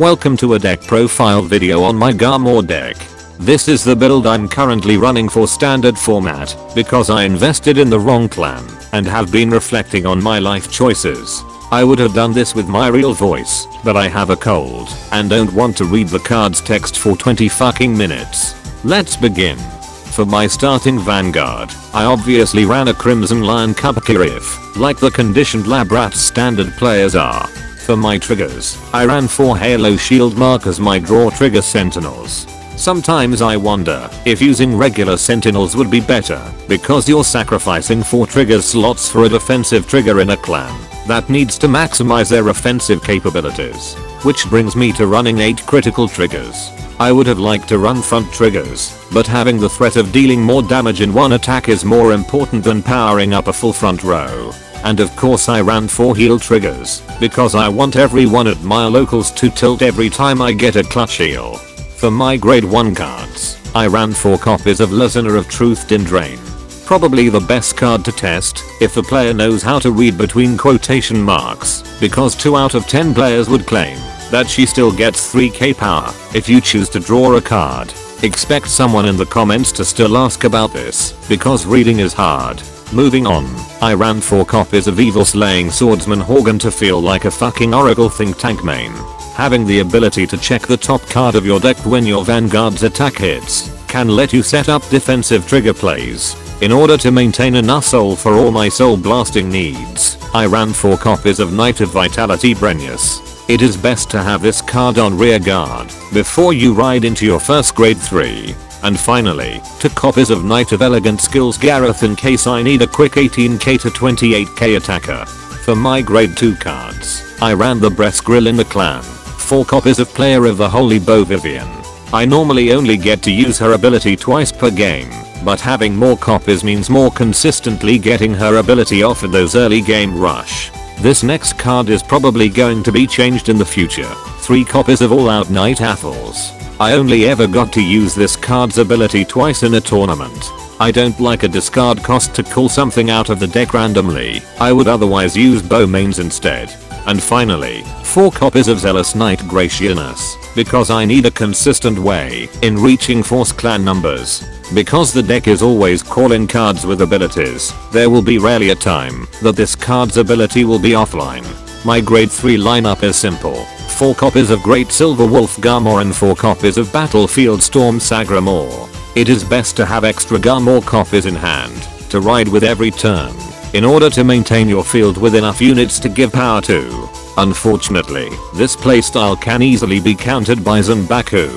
Welcome to a deck profile video on my Garmore deck. This is the build I'm currently running for standard format because I invested in the wrong clan and have been reflecting on my life choices. I would have done this with my real voice, but I have a cold and don't want to read the card's text for 20 fucking minutes. Let's begin. For my starting vanguard, I obviously ran a Crimson Lion Cupcake like the conditioned lab rat standard players are. For my triggers, I ran 4 Halo Shield Mark as my draw trigger sentinels. Sometimes I wonder if using regular sentinels would be better because you're sacrificing 4 trigger slots for a defensive trigger in a clan that needs to maximize their offensive capabilities. Which brings me to running 8 critical triggers. I would have liked to run front triggers, but having the threat of dealing more damage in one attack is more important than powering up a full front row. And of course I ran 4 heal triggers because I want everyone at my locals to tilt every time I get a clutch heal. For my grade 1 cards, I ran 4 copies of Listener of Truth Dindrain. Probably the best card to test if the player knows how to read between quotation marks, because 2 out of 10 players would claim that she still gets 3k power if you choose to draw a card. Expect someone in the comments to still ask about this because reading is hard. Moving on, I ran 4 copies of Evil Slaying Swordsman Horgan to feel like a fucking Oracle think tank main. Having the ability to check the top card of your deck when your vanguard's attack hits can let you set up defensive trigger plays. In order to maintain enough soul for all my soul blasting needs, I ran 4 copies of Knight of Vitality Brenius. It is best to have this card on rear guard before you ride into your first grade 3. And finally, 2 copies of Knight of Elegant Skills Gareth in case I need a quick 18k to 28k attacker. For my grade 2 cards, I ran the Breast Grill in the clan, 4 copies of Player of the Holy Bow Vivian. I normally only get to use her ability twice per game, but having more copies means more consistently getting her ability off at those early game rush. This next card is probably going to be changed in the future. 3 copies of All Out Night Athels. I only ever got to use this card's ability twice in a tournament. I don't like a discard cost to call something out of the deck randomly. I would otherwise use bow mains instead. And finally, 4 copies of Zealous Knight Graciousness, because I need a consistent way in reaching force clan numbers. Because the deck is always calling cards with abilities, there will be rarely a time that this card's ability will be offline. My grade 3 lineup is simple. 4 copies of Great Silver Wolf Garmore and 4 copies of Battlefield Storm Sagramore. It is best to have extra Garmore copies in hand to ride with every turn in order to maintain your field with enough units to give power to. Unfortunately, this playstyle can easily be countered by Zanbaku.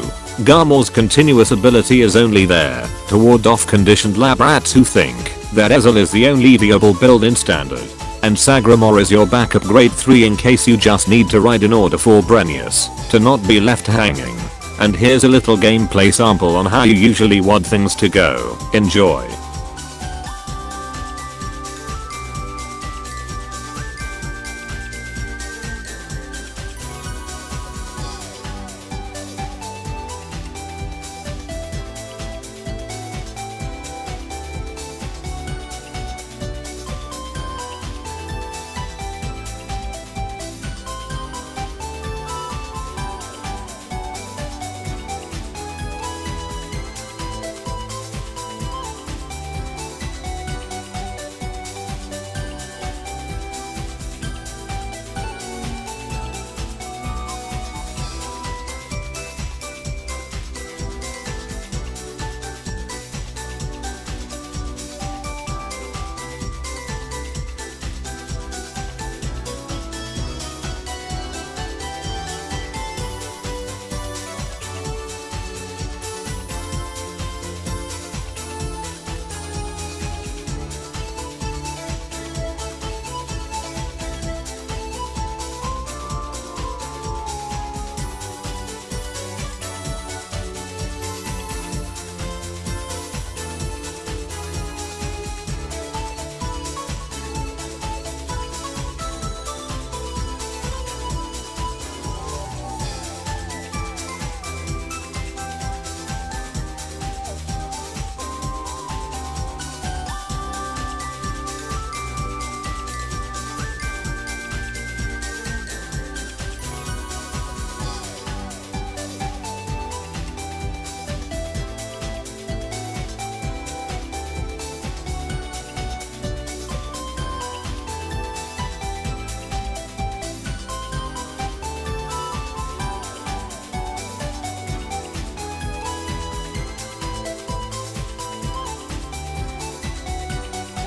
Garmore's continuous ability is only there to ward off conditioned lab rats who think that Ezel is the only viable build in standard. And Sagramore is your backup grade 3 in case you just need to ride in order for Brenius to not be left hanging. And here's a little gameplay sample on how you usually want things to go. Enjoy.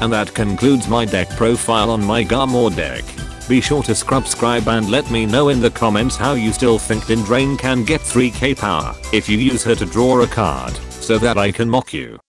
And that concludes my deck profile on my Garmore deck. Be sure to subscribe and let me know in the comments how you still think Dindrain can get 3k power if you use her to draw a card, so that I can mock you.